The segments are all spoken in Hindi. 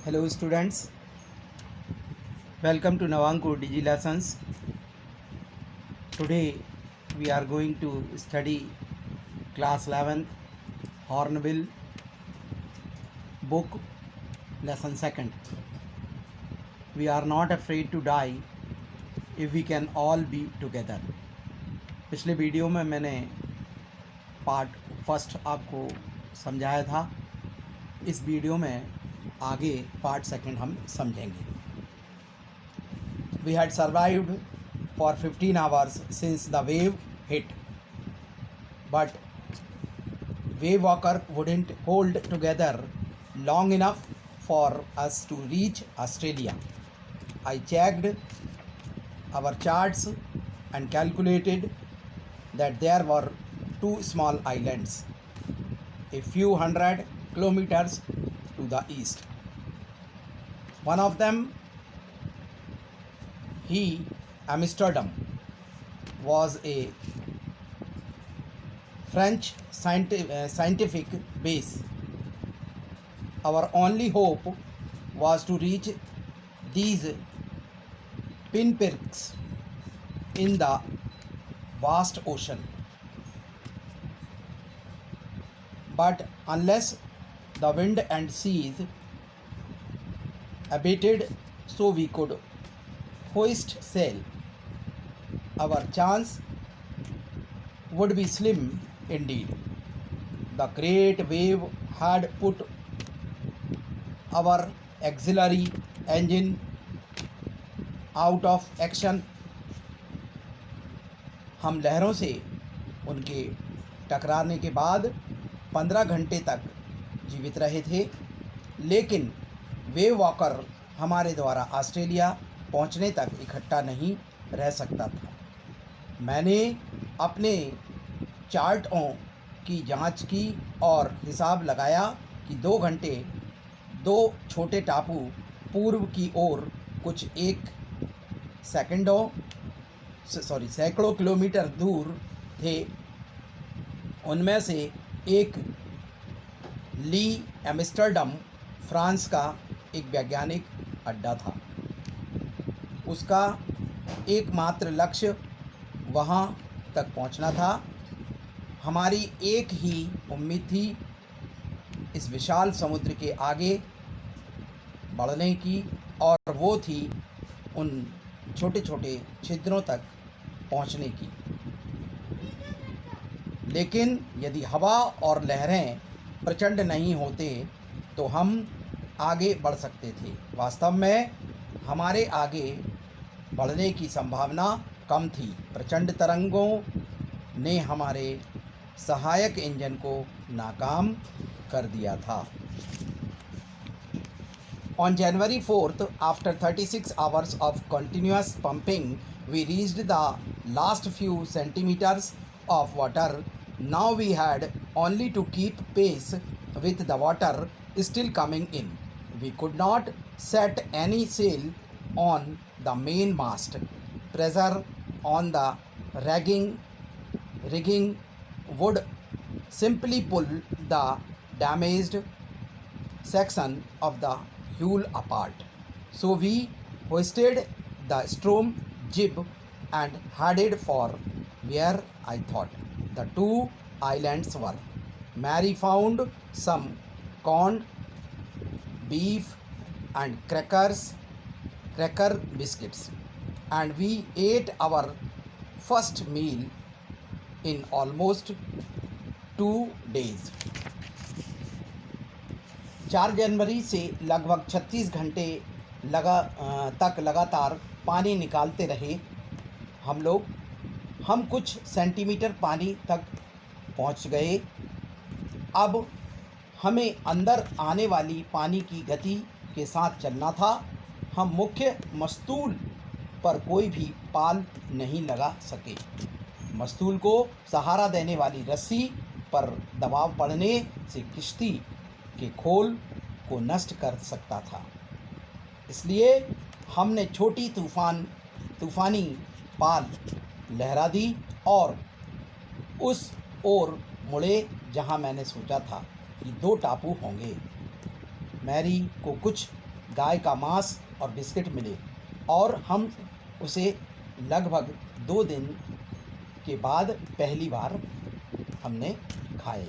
Hello students, welcome to Navanko Digi Lessons. Today we are going to study class 11th Hornbill book lesson 2nd. We are not afraid to die if we can all be together. पिछले वीडियो में मैंने पार्ट फर्स्ट आपको समझाया था। इस वीडियो में आगे पार्ट सेकंड हम समझेंगे। We had survived for 15 hours since the wave hit, but wave walker wouldn't hold together long enough for us to reach Australia. I checked our charts and calculated that there were two small islands a few hundred kilometers to the east. One of them, Amsterdam, was a French scientific base. Our only hope was to reach these pinpricks in the vast ocean. But unless the wind and seas abated so we could hoist sail, our chance would be slim indeed. The great wave had put our auxiliary engine out of action. हम लहरों से उनके टकराने के बाद 15 घंटे तक जीवित रहे थे, लेकिन वेव वॉकर हमारे द्वारा ऑस्ट्रेलिया पहुंचने तक इकट्ठा नहीं रह सकता था। मैंने अपने चार्टों की जांच की और हिसाब लगाया कि 2 घंटे 2 छोटे टापू पूर्व की ओर कुछ सैकड़ों किलोमीटर दूर थे। उनमें से एक ली एम्स्टर्डम फ्रांस का एक वैज्ञानिक अड्डा था। उसका एकमात्र लक्ष्य वहाँ तक पहुँचना था। हमारी एक ही उम्मीद थी इस विशाल समुद्र के आगे बढ़ने की, और वो थी उन छोटे छोटे छिद्रों तक पहुँचने की। लेकिन यदि हवा और लहरें प्रचंड नहीं होते तो हम आगे बढ़ सकते थे। वास्तव में हमारे आगे बढ़ने की संभावना कम थी। प्रचंड तरंगों ने हमारे सहायक इंजन को नाकाम कर दिया था। On January 4th, after 36 hours of continuous pumping, we reached the last few centimeters of water. Now we had only to keep pace with the water still coming in. We could not set any sail on the mainmast. Pressure on the rigging would simply pull the damaged section of the hull apart. So we hoisted the stern jib and headed for where I thought the two islands were. Mary found some corned beef and cracker biscuits, and we ate our first meal in almost 2 days. 4 जनवरी से लगभग 36 घंटे तक लगातार पानी निकालते रहे हम कुछ सेंटीमीटर पानी तक पहुंच गए। अब हमें अंदर आने वाली पानी की गति के साथ चलना था। हम मुख्य मस्तूल पर कोई भी पाल नहीं लगा सके। मस्तूल को सहारा देने वाली रस्सी पर दबाव पड़ने से किश्ती के खोल को नष्ट कर सकता था। इसलिए हमने छोटी तूफानी पाल लहरा दी और उस ओर मुड़े जहां मैंने सोचा था कि 2 टापू होंगे। मैरी को कुछ गाय का मांस और बिस्किट मिले और हम उसे लगभग 2 दिन के बाद पहली बार हमने खाए।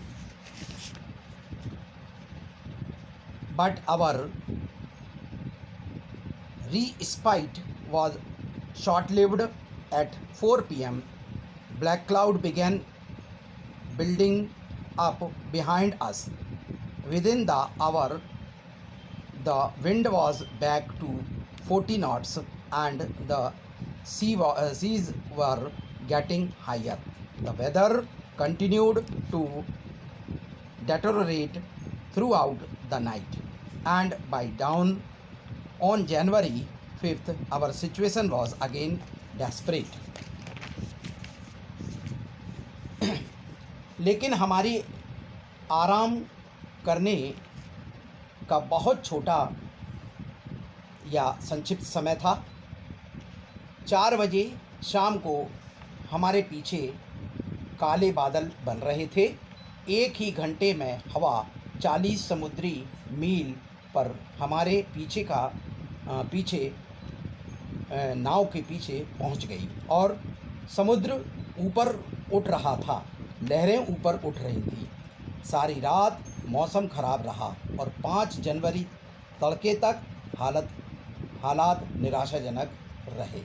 But our respite was short-lived. At 4 p.m., black cloud began building up behind us. Within the hour, the wind was back to 40 knots and the seas were getting higher. The weather continued to deteriorate throughout the night, and by dawn on January 5th, our situation was again desperate. लेकिन हमारी आराम करने का बहुत छोटा या संक्षिप्त समय था। 4 बजे शाम को हमारे पीछे काले बादल बन रहे थे। एक ही घंटे में हवा 40 समुद्री मील पर हमारे पीछे नाव के पीछे पहुंच गई और समुद्र ऊपर उठ रहा था, लहरें ऊपर उठ रही थी। सारी रात मौसम खराब रहा और 5 जनवरी तड़के तक हालात निराशाजनक रहे।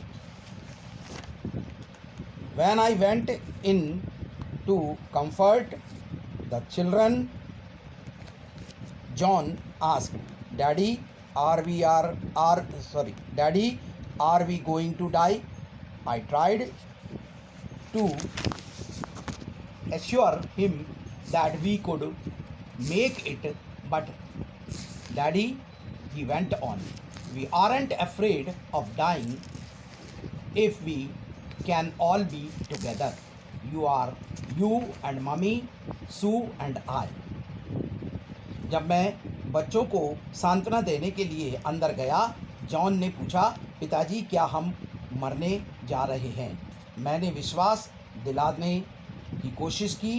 When I went in to comfort the children, John asked, Daddy, are we going to die? I tried to assure him that we could make it, but Daddy, he went on, we aren't afraid of dying if we can all be together. You and Mummy, Sue and I. जब मैं बच्चों को सांत्वना देने के लिए अंदर गया, जॉन ने पूछा, पिताजी क्या हम मरने जा रहे हैं? मैंने विश्वास दिलाने की कोशिश की,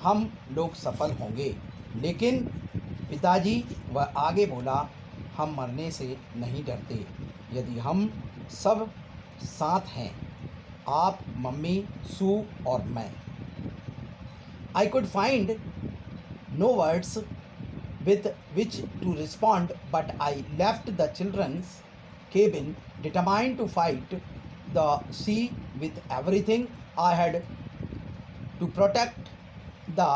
हम लोग सफल होंगे। लेकिन पिताजी वह आगे बोला, हम मरने से नहीं डरते यदि हम सब साथ हैं, आप, मम्मी, सू और मैं। I could find no words with which to respond, but I left the children's cabin determined to fight the sea with everything I had to protect the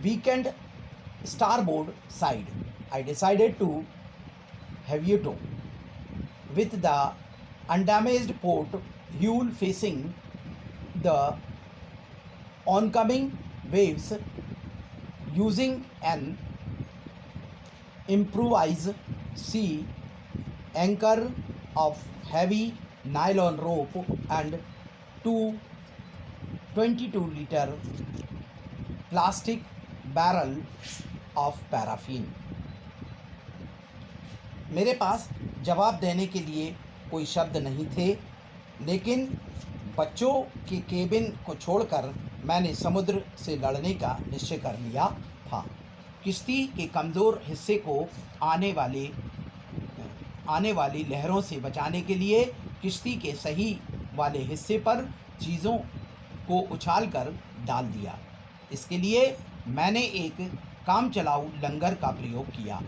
weakened starboard side. I decided to Havieto with the undamaged port hull facing the oncoming waves, using an improvised sea anchor of heavy nylon rope and 2 22-liter plastic barrel of paraffin. मेरे पास जवाब देने के लिए कोई शब्द नहीं थे, लेकिन बच्चों के केबिन को छोड़कर मैंने समुद्र से लड़ने का निश्चय कर लिया था। किश्ती के कमज़ोर हिस्से को आने वाली लहरों से बचाने के लिए किश्ती के सही वाले हिस्से पर चीज़ों को उछालकर डाल दिया। इसके लिए मैंने एक काम चलाऊ लंगर का प्रयोग किया।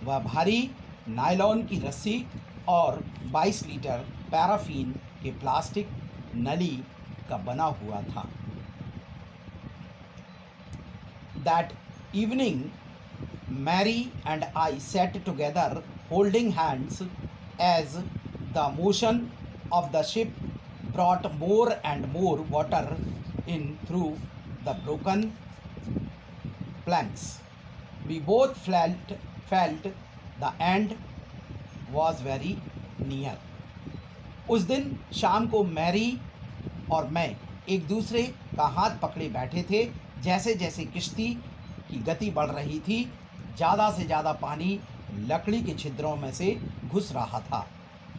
वह भारी नायलॉन की रस्सी और 22 लीटर पैराफिन के प्लास्टिक नली का बना हुआ था। That evening, Mary and I sat together holding hands as the motion of the ship brought more and more water in through the broken planks. We both felt the end was very near. उस दिन शाम को मैरी और मैं एक दूसरे का हाथ पकड़े बैठे थे। जैसे जैसे किश्ती की गति बढ़ रही थी, ज़्यादा से ज़्यादा पानी लकड़ी के छिद्रों में से घुस रहा था।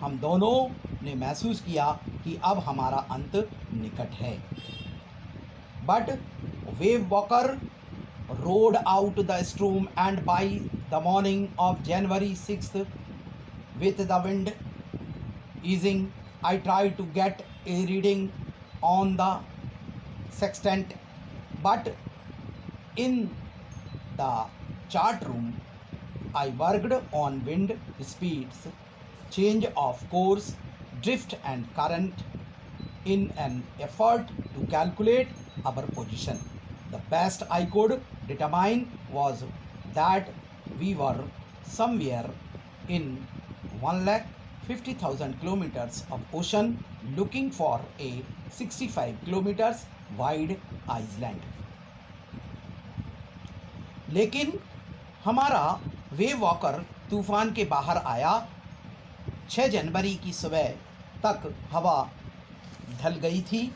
हम दोनों ने महसूस किया कि अब हमारा अंत निकट है। But wave walker rode out the storm, and by the morning of January 6th With the wind easing, I tried to get a reading on the sextant, but in the chart room, I worked on wind speeds, change of course, drift and current in an effort to calculate our position. The best I could determine was that we were somewhere in 150,000 kilometers of ocean looking for a 65 kilometers wide island. लेकिन हमारा वेव वॉकर तूफान के बाहर आया। 6 जनवरी की सुबह तक हवा ढल गई थी।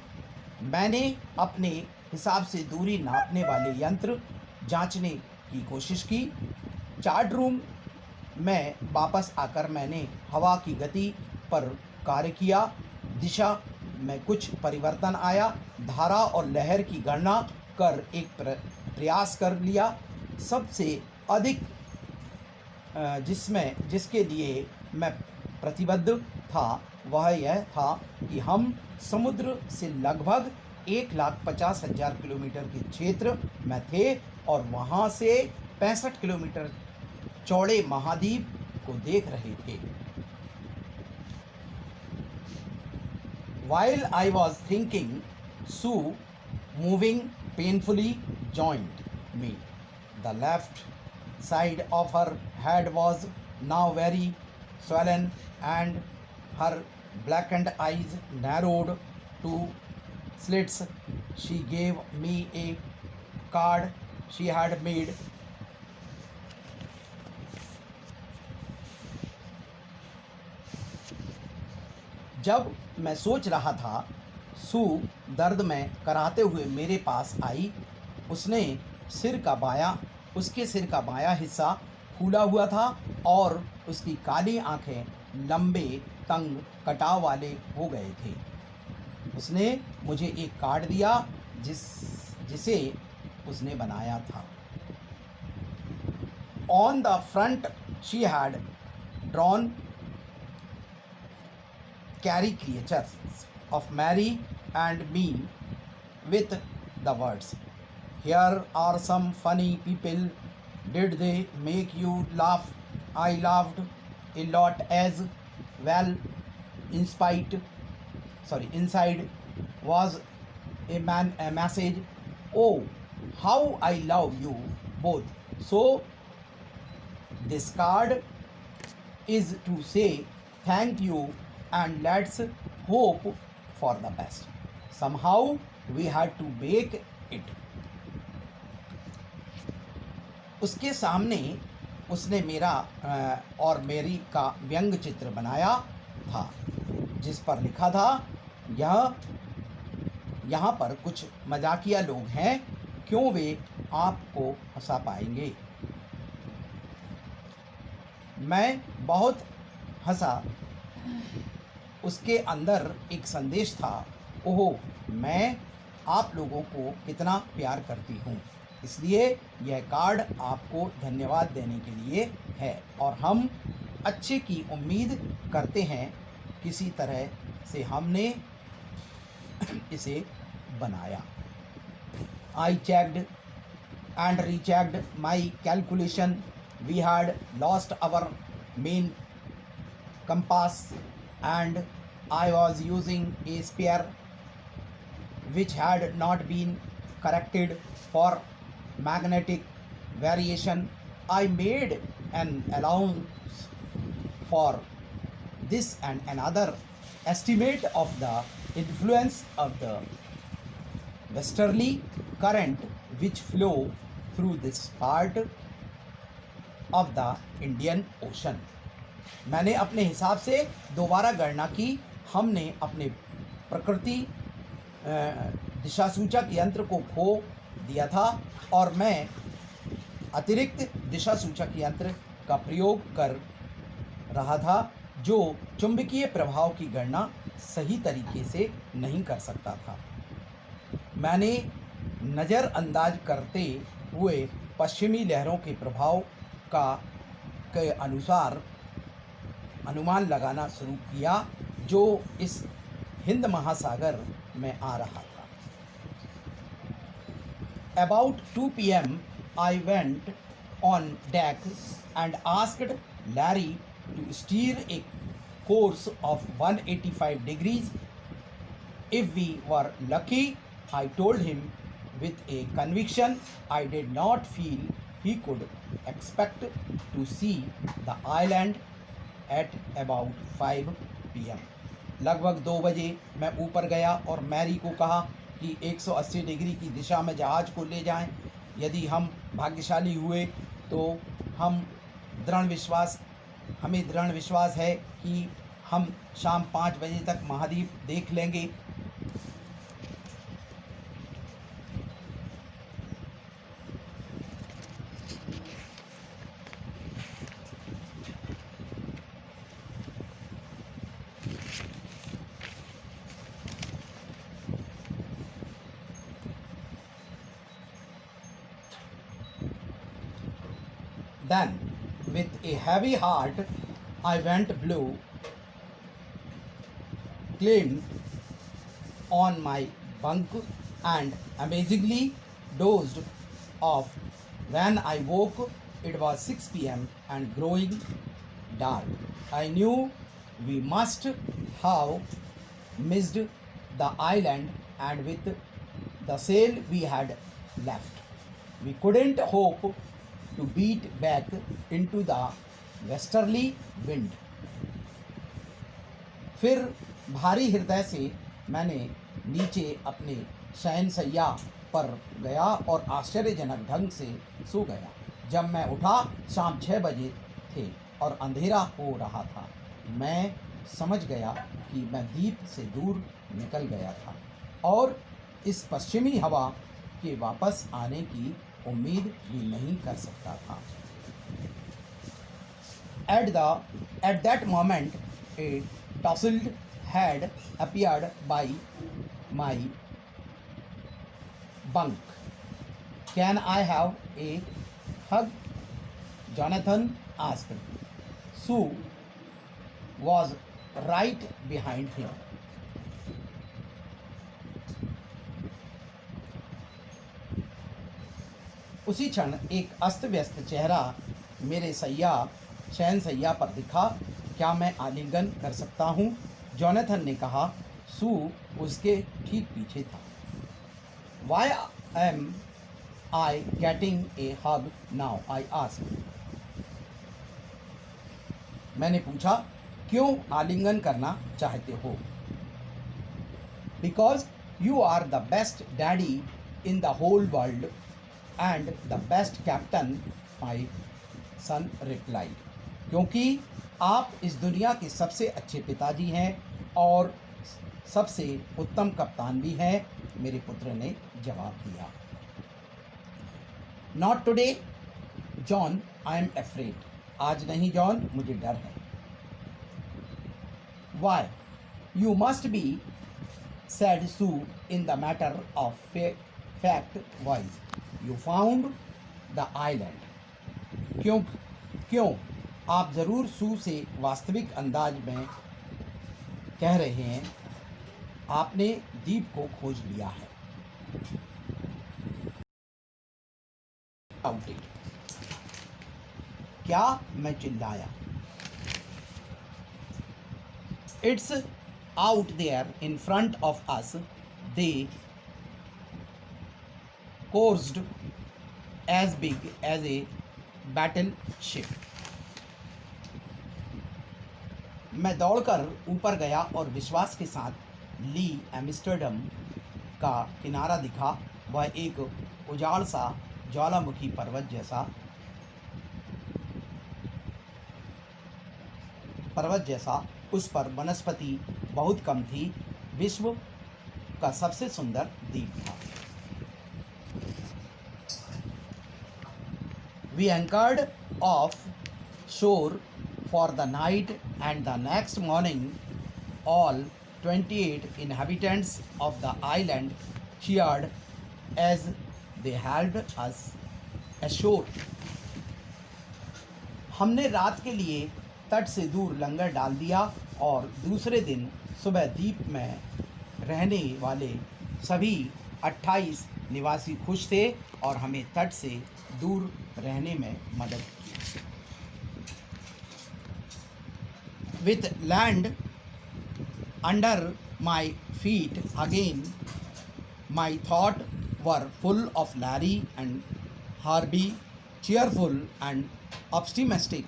मैंने अपने हिसाब से दूरी नापने वाले यंत्र जांचने की कोशिश की। चार्ट रूम में वापस आकर मैंने हवा की गति पर कार्य किया। दिशा में कुछ परिवर्तन आया। धारा और लहर की गणना कर एक प्रयास कर लिया। सबसे अधिक जिसके लिए मैं प्रतिबद्ध था वह यह था कि हम समुद्र से लगभग 1,50,000 किलोमीटर के क्षेत्र में थे और वहाँ से 65 किलोमीटर चौड़े महाद्वीप को देख रहे थे। While I was thinking, Sue, moving painfully, joined me. The left side of her head was now very swollen and her blackened eyes narrowed to slits. She gave me a card she had made. जब मैं सोच रहा था, सू दर्द में कराहते हुए मेरे पास आई। उसके सिर का बायां हिस्सा फूला हुआ था और उसकी काली आंखें लंबे तंग कटाव वाले हो गए थे। उसने मुझे एक कार्ड दिया जिसे उसने बनाया था। On the front she had drawn caricatures of Mary and me with the words, "Here are some funny people. Did they make you laugh?" I laughed a lot as well. Inside was a message. "Oh, how I love you both." So this card is to say thank you and let's hope for the best. Somehow we had to bake it. उसके सामने उसने मेरा और मेरी का व्यंग चित्र बनाया था जिस पर लिखा था, यहाँ पर कुछ मजाकिया लोग हैं, क्यों वे आपको हंसा पाएंगे। मैं बहुत हंसा। उसके अंदर एक संदेश था, ओह, मैं आप लोगों को कितना प्यार करती हूँ। इसलिए यह कार्ड आपको धन्यवाद देने के लिए है और हम अच्छे की उम्मीद करते हैं। किसी तरह से हमने इसे बनाया। I checked and rechecked my calculation. We had lost our main compass and I was using a spare which had not been corrected for magnetic variation. I made an allowance for this and another estimate of the influence of the westerly current which flow through this part of the Indian Ocean. मैंने अपने हिसाब से दोबारा गणना की। हमने अपने प्रकृति दिशासूचक यंत्र को खो दिया था और मैं अतिरिक्त दिशासूचक यंत्र का प्रयोग कर रहा था जो चुंबकीय प्रभाव की गणना सही तरीके से नहीं कर सकता था। मैंने नज़रअंदाज करते हुए पश्चिमी लहरों के प्रभाव के अनुसार अनुमान लगाना शुरू किया जो इस हिंद महासागर में आ रहा था। About 2 p.m. I went on deck and asked Larry to steer a course of 185 degrees. If we were lucky, I told him with a conviction I did not feel he could expect to see the island at about 5 p.m. लगभग 2 बजे मैं ऊपर गया और मैरी को कहा कि 180 डिग्री की दिशा में जहाज़ को ले जाएं। यदि हम भाग्यशाली हुए तो हमें दृढ़ विश्वास है कि हम शाम 5 बजे तक महाद्वीप देख लेंगे। Then, with a heavy heart, I went below, climbed on my bunk, and amazingly dozed off. When I woke, it was 6 p.m. and growing dark. I knew we must have missed the island, and with the sail we had left, we couldn't hope to beat back into the westerly wind. फिर भारी हृदय से मैंने नीचे अपने शयनशैया पर गया और आश्चर्यजनक ढंग से सो गया। जब मैं उठा शाम 6 बजे थे और अंधेरा हो रहा था। मैं समझ गया कि मैं द्वीप से दूर निकल गया था और इस पश्चिमी हवा के वापस आने की उम्मीद भी नहीं कर सकता था। At that moment, a tousled head appeared by my bunk. Can I have a hug? Jonathan asked. Sue was right behind him. उसी क्षण एक अस्त व्यस्त चेहरा मेरे शयनशैया पर दिखा। क्या मैं आलिंगन कर सकता हूँ? जोनाथन ने कहा। सू उसके ठीक पीछे था। Why am I getting a hug now? I asked. मैंने पूछा, क्यों आलिंगन करना चाहते हो? Because you are the best daddy in the whole world and the best captain, my son replied. क्योंकि आप इस दुनिया के सबसे अच्छे पिताजी हैं और सबसे उत्तम कप्तान भी हैं, मेरे पुत्र ने जवाब दिया। Not today, John, I am afraid. आज नहीं जॉन, मुझे डर है। Why? You must be, said Sue in the matter of fact voice. You found the island. क्यों? आप ज़रूर सू से वास्तविक अंदाज में कह रहे हैं, आपने द्वीप को खोज लिया है। क्या मैं चिल्लाया। It's out there in front of us. They coursed as big as a battleship. मैं दौड़कर ऊपर गया और विश्वास के साथ ली एम्स्टर्डम का किनारा दिखा। वह एक उजाड़ सा ज्वालामुखी पर्वत जैसा उस पर वनस्पति बहुत कम थी। विश्व का सबसे सुंदर द्वीप था। We anchored off shore for the night, and the next morning all 28 inhabitants of the island cheered as they hauled us ashore. हमने रात के लिए तट से दूर लंगर डाल दिया और दूसरे दिन सुबह द्वीप में रहने वाले सभी 28 निवासी खुश थे और हमें तट से दूर रहने में मदद की। With land under my feet again, my thoughts were full of Larry and Harvey, cheerful and optimistic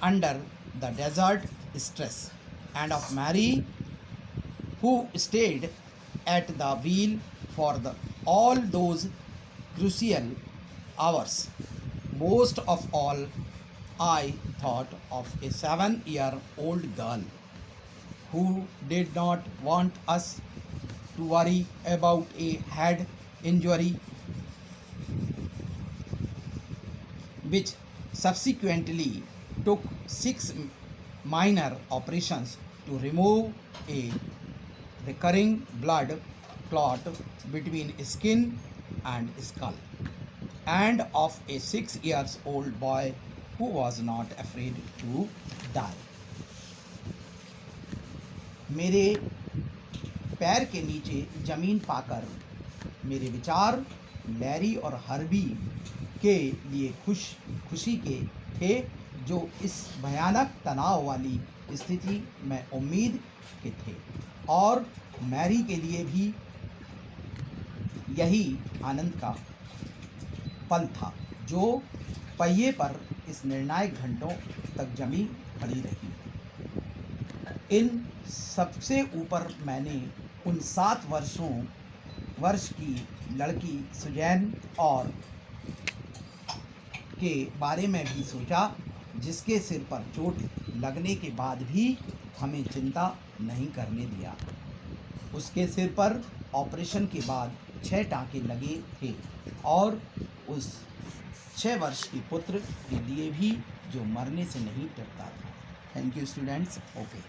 under the desert stress, and of Mary, who stayed at the wheel for all those crucial hours. Most of all, I thought of a 7-year-old girl who did not want us to worry about a head injury, which subsequently took 6 minor operations to remove a recurring blood clot between skin and skull, and of a 6-year-old boy who was not afraid to die. मेरे पैर के नीचे ज़मीन पाकर मेरे विचार लैरी और हर्बी के लिए खुशी के थे, जो इस भयानक तनाव वाली स्थिति में उम्मीद के थे, और मैरी के लिए भी यही आनंद का पल था, जो पहिए पर इस निर्णायक घंटों तक जमी खड़ी रही। इन सबसे ऊपर मैंने उन 7 वर्ष की लड़की सुजैन और के बारे में भी सोचा, जिसके सिर पर चोट लगने के बाद भी हमें चिंता नहीं करने दिया। उसके सिर पर ऑपरेशन के बाद 6 टाँके लगे थे, और उस 6 वर्ष के पुत्र के लिए भी, जो मरने से नहीं डरता था। Thank you students. ओके।